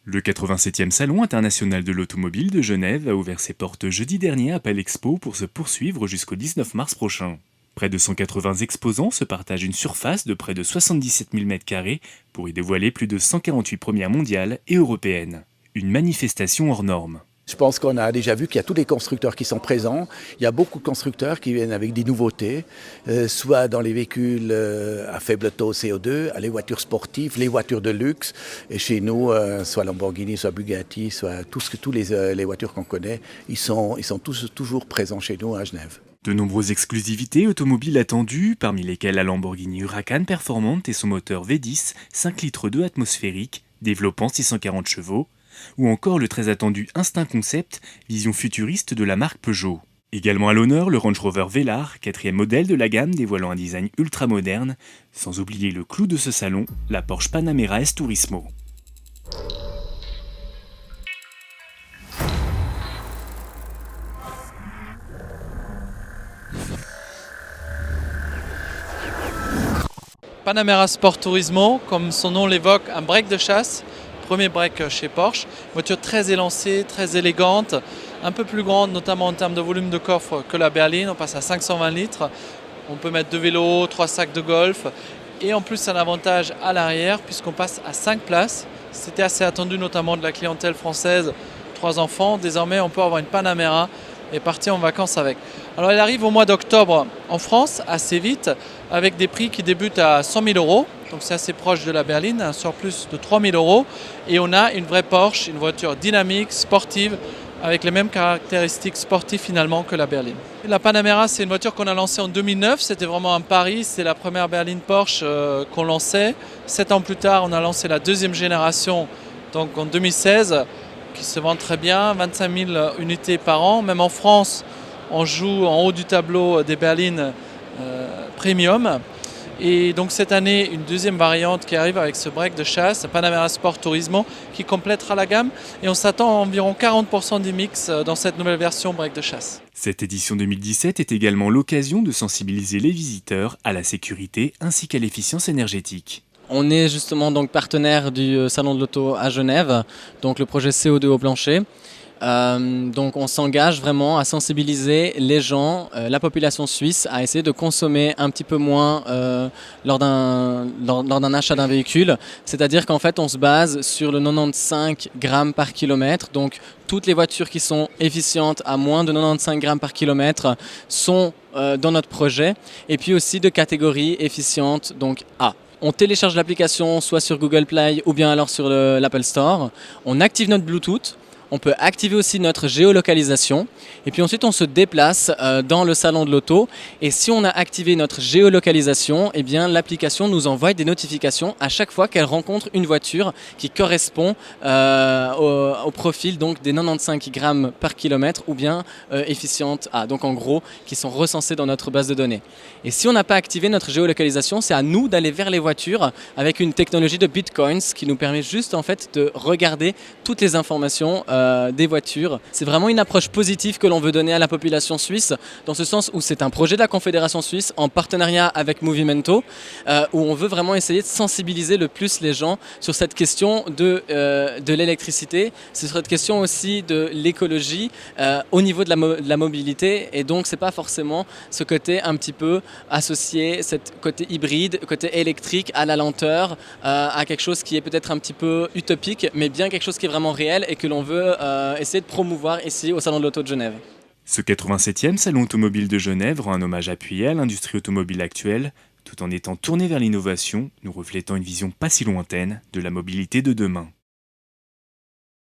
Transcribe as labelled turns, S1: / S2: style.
S1: Le 87e Salon international de l'automobile de Genève a ouvert ses portes jeudi dernier à Palexpo pour se poursuivre jusqu'au 19 mars prochain. Près de 180 exposants se partagent une surface de près de 77 000 m² pour y dévoiler plus de 148 premières mondiales et européennes. Une manifestation hors norme.
S2: Je pense qu'on a déjà vu qu'il y a tous les constructeurs qui sont présents. Il y a beaucoup de constructeurs qui viennent avec des nouveautés, soit dans les véhicules à faible taux CO2, les voitures sportives, les voitures de luxe. Et chez nous, soit Lamborghini, soit Bugatti, soit tous les voitures qu'on connaît, ils sont tous toujours présents chez nous à Genève.
S1: De nombreuses exclusivités automobiles attendues, parmi lesquelles la Lamborghini Huracan performante et son moteur V10 5 litres 2 atmosphérique, développant 640 chevaux, ou encore le très attendu Instinct Concept, vision futuriste de la marque Peugeot. Également à l'honneur, le Range Rover Velar, quatrième modèle de la gamme dévoilant un design ultra moderne, sans oublier le clou de ce salon, la Porsche Panamera S Turismo.
S3: Panamera Sport Turismo, comme son nom l'évoque, un break de chasse, premier break chez Porsche, voiture très élancée, très élégante, un peu plus grande notamment en termes de volume de coffre que la berline, on passe à 520 litres, on peut mettre 2 vélos, 3 sacs de golf et en plus un avantage à l'arrière puisqu'on passe à 5 places, c'était assez attendu notamment de la clientèle française, 3 enfants, désormais on peut avoir une Panamera et partir en vacances avec. Alors elle arrive au mois d'octobre en France, assez vite, avec des prix qui débutent à 100 000 €, donc c'est assez proche de la berline, un surplus de 3 000 €, et on a une vraie Porsche, une voiture dynamique, sportive, avec les mêmes caractéristiques sportives finalement que la berline. La Panamera, c'est une voiture qu'on a lancée en 2009, c'était vraiment un pari, c'est la première berline Porsche qu'on lançait. 7 ans plus tard, on a lancé la deuxième génération, donc en 2016, qui se vend très bien, 25 000 unités par an. Même en France, on joue en haut du tableau des berlines premium. Et donc cette année, une deuxième variante qui arrive avec ce break de chasse, Panamera Sport Turismo, qui complétera la gamme. Et on s'attend à environ 40% du mix dans cette nouvelle version break de chasse.
S1: Cette édition 2017 est également l'occasion de sensibiliser les visiteurs à la sécurité ainsi qu'à l'efficience énergétique.
S4: On est justement donc partenaire du Salon de l'Auto à Genève, donc le projet CO2 au plancher. Donc on s'engage vraiment à sensibiliser les gens, la population suisse, à essayer de consommer un petit peu moins lors d'un achat d'un véhicule. C'est-à-dire qu'en fait on se base sur le 95 grammes par kilomètre. Donc toutes les voitures qui sont efficientes à moins de 95 grammes par kilomètre sont dans notre projet. Et puis aussi de catégorie efficiente, donc A. On télécharge l'application soit sur Google Play ou bien alors sur l'Apple Store. On active notre Bluetooth. On peut activer aussi notre géolocalisation et puis ensuite on se déplace dans le salon de l'auto et si on a activé notre géolocalisation, eh bien l'application nous envoie des notifications à chaque fois qu'elle rencontre une voiture qui correspond au profil donc des 95 grammes par kilomètre ou bien efficiente A, donc en gros qui sont recensées dans notre base de données. Et si on n'a pas activé notre géolocalisation, c'est à nous d'aller vers les voitures avec une technologie de bitcoins qui nous permet juste en fait de regarder toutes les informations des voitures. C'est vraiment une approche positive que l'on veut donner à la population suisse, dans ce sens où c'est un projet de la Confédération suisse en partenariat avec Movimento, où on veut vraiment essayer de sensibiliser le plus les gens sur cette question de l'électricité, sur cette question aussi de l'écologie au niveau de la mobilité, et donc c'est pas forcément ce côté un petit peu associé, cet côté hybride, côté électrique à la lenteur, à quelque chose qui est peut-être un petit peu utopique, mais bien quelque chose qui est vraiment réel et que l'on veut essayer de promouvoir ici au Salon de l'Auto de Genève.
S1: Ce 87e Salon automobile de Genève rend un hommage appuyé à l'industrie automobile actuelle, tout en étant tourné vers l'innovation, nous reflétant une vision pas si lointaine de la mobilité de demain.